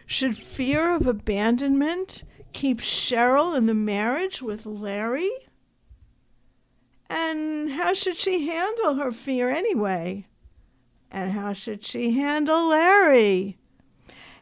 Should fear of abandonment keep Cheryl in the marriage with Larry? And how should she handle her fear anyway? And how should she handle Larry?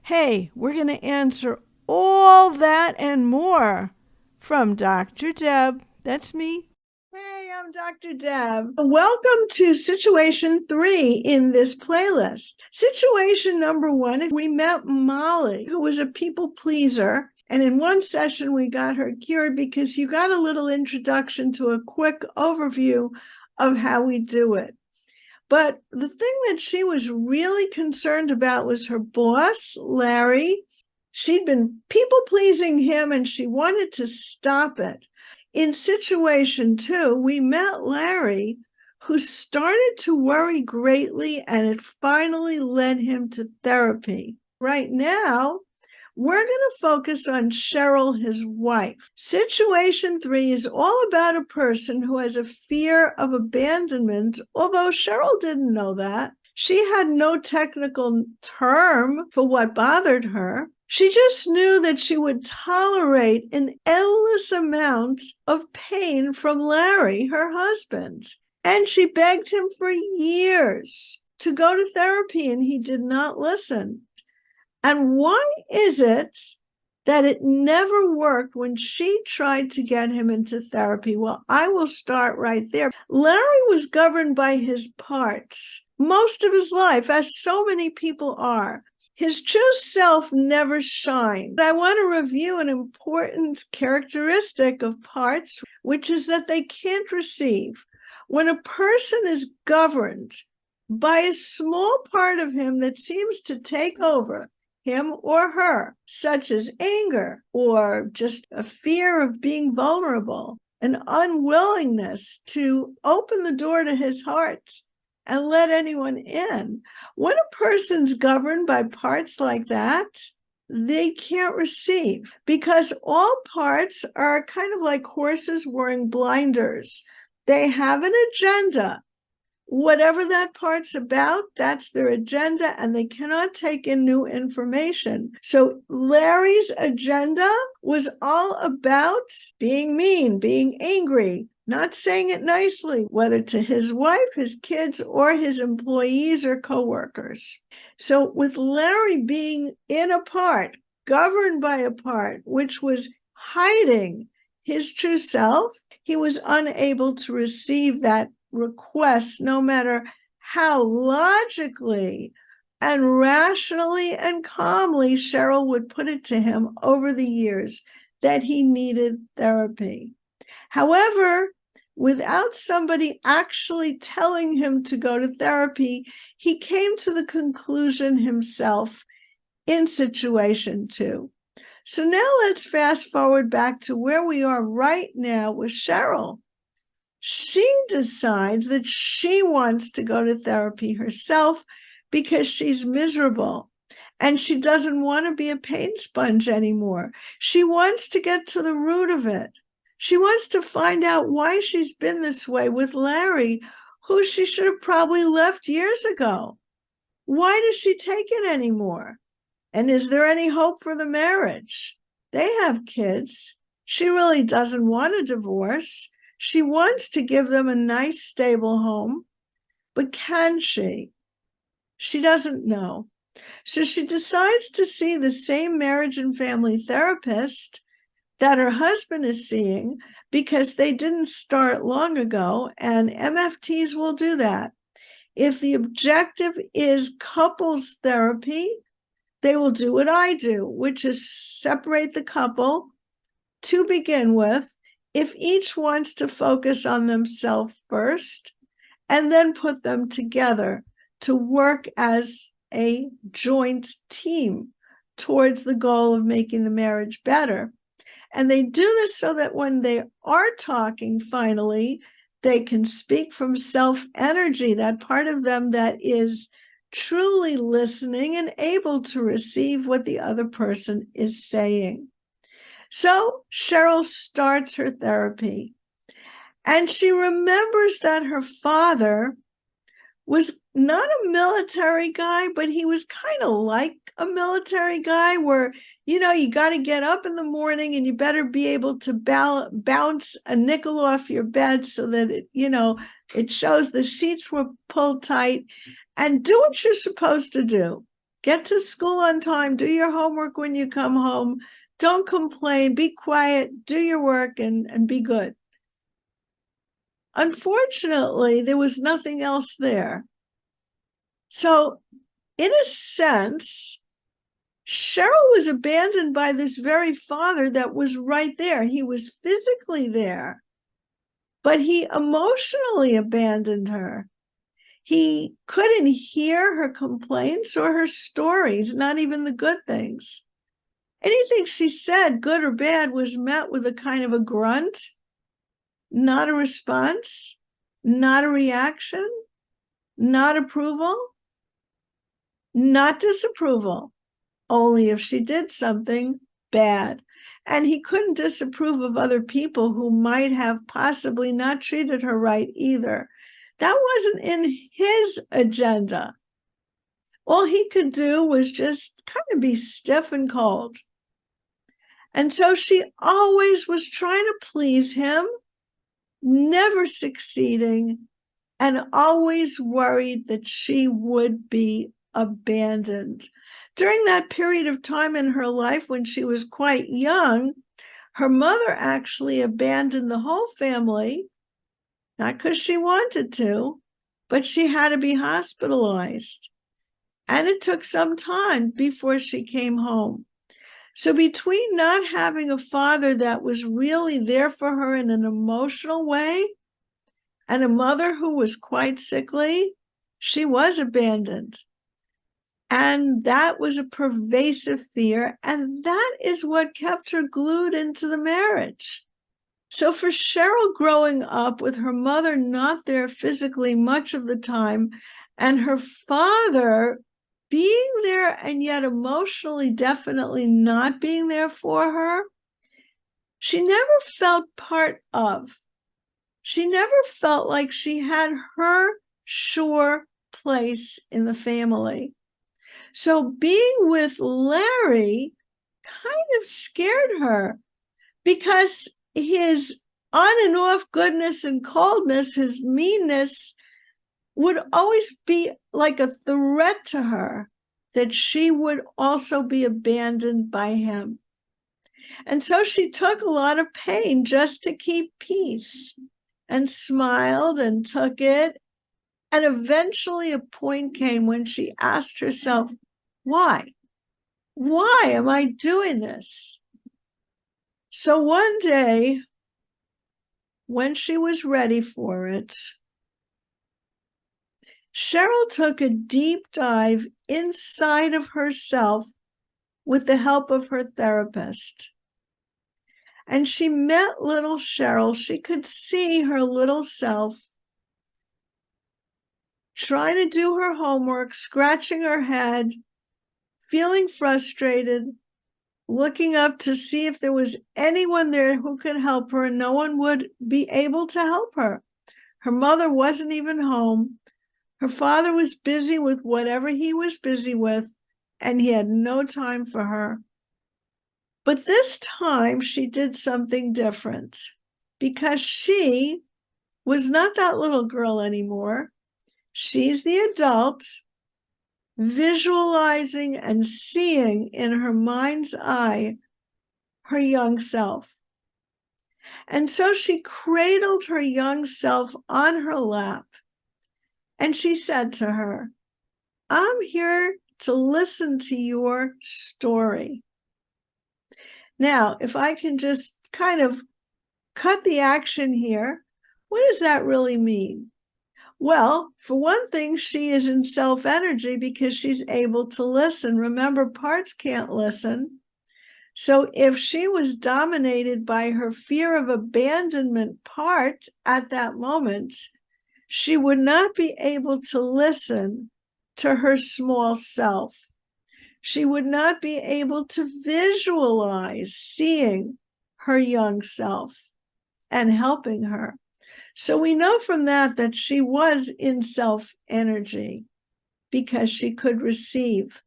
Hey, we're going to answer all that and more from Dr. Deb. That's me. Hey, I'm Dr. Deb. Welcome to Situation 3 in this playlist. Situation number 1, we met Molly, who was a people pleaser. And in one session, we got her cured because you got a little introduction to a quick overview of how we do it. But the thing that she was really concerned about was her boss, Larry. She'd been people-pleasing him, and she wanted to stop it. In situation 2, we met Larry, who started to worry greatly, and it finally led him to therapy. Right now, we're going to focus on Cheryl, his wife. Situation 3 is all about a person who has a fear of abandonment, although Cheryl didn't know that. She had no technical term for what bothered her. She just knew that she would tolerate an endless amount of pain from Larry, her husband. And she begged him for years to go to therapy, and he did not listen. And why is it that it never worked when she tried to get him into therapy? Well, I will start right there. Larry was governed by his parts most of his life, as so many people are. His true self never shined. I want to review an important characteristic of parts, which is that they can't receive. When a person is governed by a small part of him that seems to take over him or her, such as anger or just a fear of being vulnerable, an unwillingness to open the door to his heart and let anyone in. When a person's governed by parts like that, they can't receive, because all parts are kind of like horses wearing blinders. They have an agenda. Whatever that part's about, that's their agenda, and they cannot take in new information. So Larry's agenda was all about being mean, being angry, not saying it nicely, whether to his wife, his kids, or his employees or coworkers. So with Larry being in a part, governed by a part, which was hiding his true self, he was unable to receive that request, no matter how logically and rationally and calmly Cheryl would put it to him over the years that he needed therapy. However, without somebody actually telling him to go to therapy, he came to the conclusion himself in situation 2. So now let's fast forward back to where we are right now with Cheryl. She decides that she wants to go to therapy herself because she's miserable and she doesn't want to be a pain sponge anymore. She wants to get to the root of it. She wants to find out why she's been this way with Larry, who she should have probably left years ago. Why does she take it anymore? And is there any hope for the marriage? They have kids. She really doesn't want a divorce. She wants to give them a nice, stable home, but can she? She doesn't know. So she decides to see the same marriage and family therapist that her husband is seeing, because they didn't start long ago, and MFTs will do that. If the objective is couples therapy, they will do what I do, which is separate the couple to begin with, if each wants to focus on themselves first, and then put them together to work as a joint team towards the goal of making the marriage better. And they do this so that when they are talking, finally, they can speak from self-energy, that part of them that is truly listening and able to receive what the other person is saying. So Cheryl starts her therapy, and she remembers that her father was not a military guy, but he was kind of like a military guy where, you got to get up in the morning and you better be able to bounce a nickel off your bed so that, it shows the sheets were pulled tight, and do what you're supposed to do. Get to school on time, do your homework when you come home. Don't complain, be quiet, do your work, and be good. Unfortunately, there was nothing else there. So, in a sense, Cheryl was abandoned by this very father that was right there. He was physically there, but he emotionally abandoned her. He couldn't hear her complaints or her stories, not even the good things. Anything she said, good or bad, was met with a kind of a grunt, not a response, not a reaction, not approval, not disapproval, only if she did something bad. And he couldn't disapprove of other people who might have possibly not treated her right either. That wasn't in his agenda. All he could do was just kind of be stiff and cold. And so she always was trying to please him, never succeeding, and always worried that she would be abandoned. During that period of time in her life when she was quite young, her mother actually abandoned the whole family, not because she wanted to, but she had to be hospitalized. And it took some time before she came home. So between not having a father that was really there for her in an emotional way and a mother who was quite sickly, she was abandoned. And that was a pervasive fear, and that is what kept her glued into the marriage. So for Cheryl, growing up with her mother not there physically much of the time, and her father being there and yet emotionally definitely not being there for her, she never felt part of. She never felt like she had her sure place in the family. So being with Larry kind of scared her because his on and off goodness and coldness, his meanness, would always be like a threat to her that she would also be abandoned by him. And so she took a lot of pain just to keep peace, and smiled and took it. And eventually a point came when she asked herself, why? Why am I doing this? So one day, when she was ready for it, Cheryl took a deep dive inside of herself with the help of her therapist. And she met little Cheryl. She could see her little self trying to do her homework, scratching her head, feeling frustrated, looking up to see if there was anyone there who could help her, and no one would be able to help her. Her mother wasn't even home. Her father was busy with whatever he was busy with, and he had no time for her. But this time she did something different, because she was not that little girl anymore. She's the adult, visualizing and seeing in her mind's eye her young self. And so she cradled her young self on her lap, and she said to her, I'm here to listen to your story. Now, if I can just kind of cut the action here, what does that really mean? Well, for one thing, she is in self-energy because she's able to listen. Remember, parts can't listen. So if she was dominated by her fear of abandonment part at that moment, she would not be able to listen to her small self. She would not be able to visualize seeing her young self and helping her. So we know from that she was in self-energy because she could receive.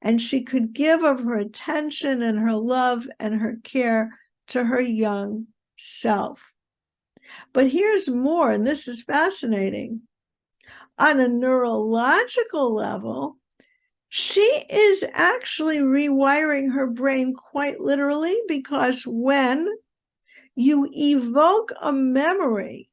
and she could give of her attention and her love and her care to her young self. But here's more, and this is fascinating. On a neurological level, she is actually rewiring her brain quite literally, because when you evoke a memory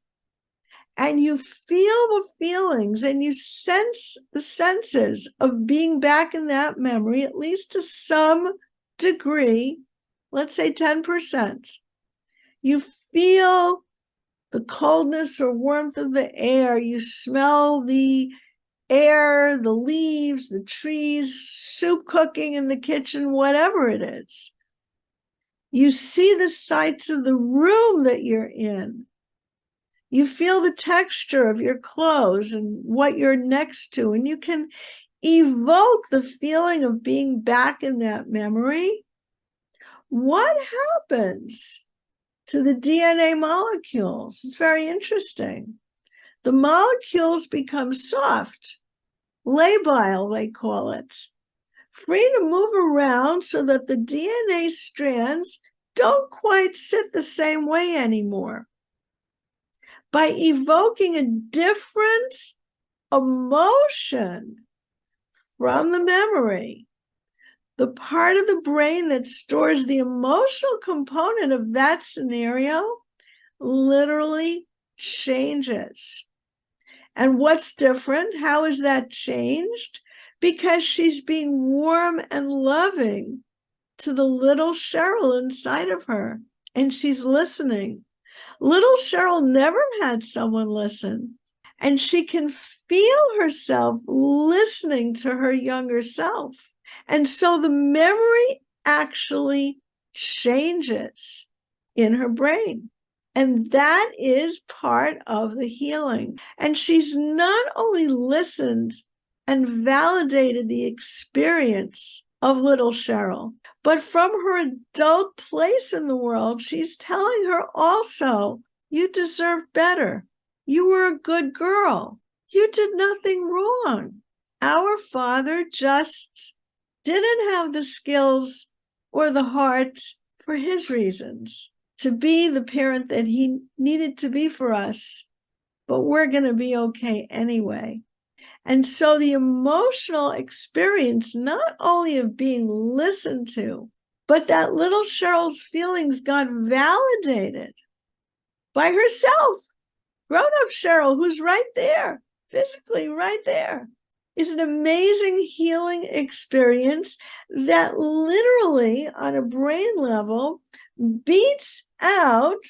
and you feel the feelings and you sense the senses of being back in that memory, at least to some degree, let's say 10%, you feel the coldness or warmth of the air, you smell the air, the leaves, the trees, soup cooking in the kitchen, whatever it is. You see the sights of the room that you're in. You feel the texture of your clothes and what you're next to, and you can evoke the feeling of being back in that memory. What happens to the DNA molecules? It's very interesting. The molecules become soft, labile, they call it, free to move around so that the DNA strands don't quite sit the same way anymore. By evoking a different emotion from the memory, the part of the brain that stores the emotional component of that scenario literally changes. And what's different? How is that changed? Because she's being warm and loving to the little Cheryl inside of her, and she's listening. Little Cheryl never had someone listen, and she can feel herself listening to her younger self. And so the memory actually changes in her brain. And that is part of the healing. And she's not only listened and validated the experience of little Cheryl, but from her adult place in the world, she's telling her also, you deserve better. You were a good girl. You did nothing wrong. Our father just didn't have the skills or the heart for his reasons to be the parent that he needed to be for us, but we're going to be okay anyway. And so the emotional experience, not only of being listened to, but that little Cheryl's feelings got validated by herself. Grown-up Cheryl, who's right there, physically right there, is an amazing healing experience that literally, on a brain level, beats out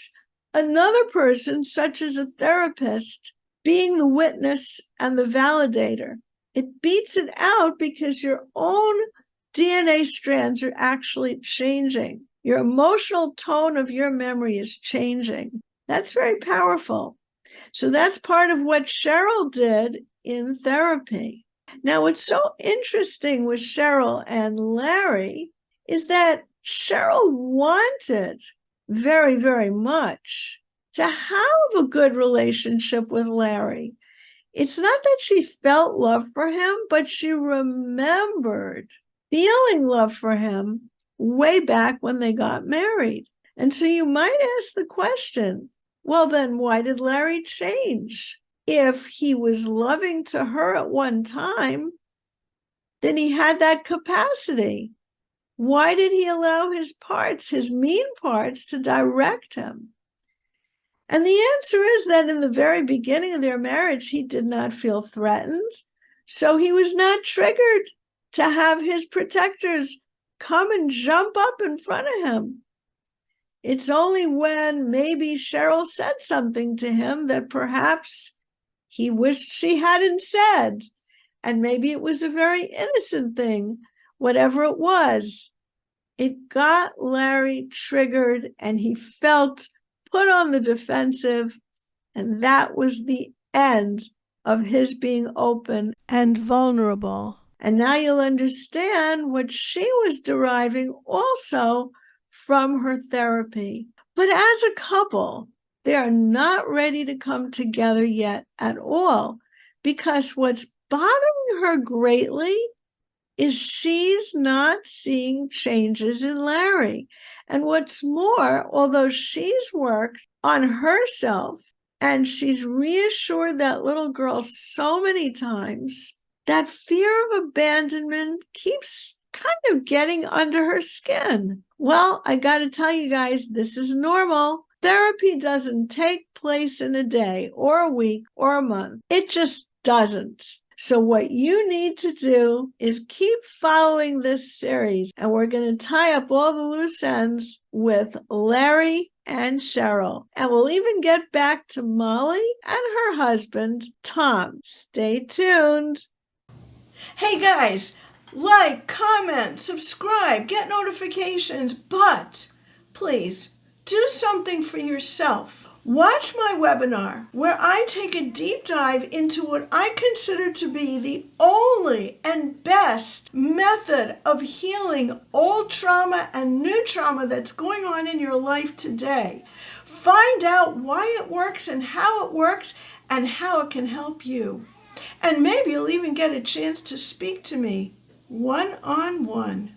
another person, such as a therapist, being the witness and the validator. It beats it out because your own DNA strands are actually changing. Your emotional tone of your memory is changing. That's very powerful. So that's part of what Cheryl did in therapy. Now, what's so interesting with Cheryl and Larry is that Cheryl wanted very, very much to have a good relationship with Larry. It's not that she felt love for him, but she remembered feeling love for him way back when they got married. And so you might ask the question, well, then why did Larry change? If he was loving to her at one time, then he had that capacity. Why did he allow his parts, his mean parts, to direct him? And the answer is that in the very beginning of their marriage, he did not feel threatened. So he was not triggered to have his protectors come and jump up in front of him. It's only when maybe Cheryl said something to him that perhaps he wished she hadn't said. And maybe it was a very innocent thing, whatever it was. It got Larry triggered and he felt put on the defensive. And that was the end of his being open and vulnerable. And now you'll understand what she was deriving also from her therapy. But as a couple, they are not ready to come together yet at all, because what's bothering her greatly is she's not seeing changes in Larry. And what's more, although she's worked on herself and she's reassured that little girl so many times, that fear of abandonment keeps kind of getting under her skin. Well, I got to tell you guys, this is normal. Therapy doesn't take place in a day or a week or a month. It just doesn't. So what you need to do is keep following this series, and we're going to tie up all the loose ends with Larry and Cheryl. And we'll even get back to Molly and her husband, Tom. Stay tuned. Hey guys, like, comment, subscribe, get notifications, but please do something for yourself. Watch my webinar where I take a deep dive into what I consider to be the only and best method of healing old trauma and new trauma that's going on in your life today. Find out why it works and how it works and how it can help you. And maybe you'll even get a chance to speak to me one-on-one.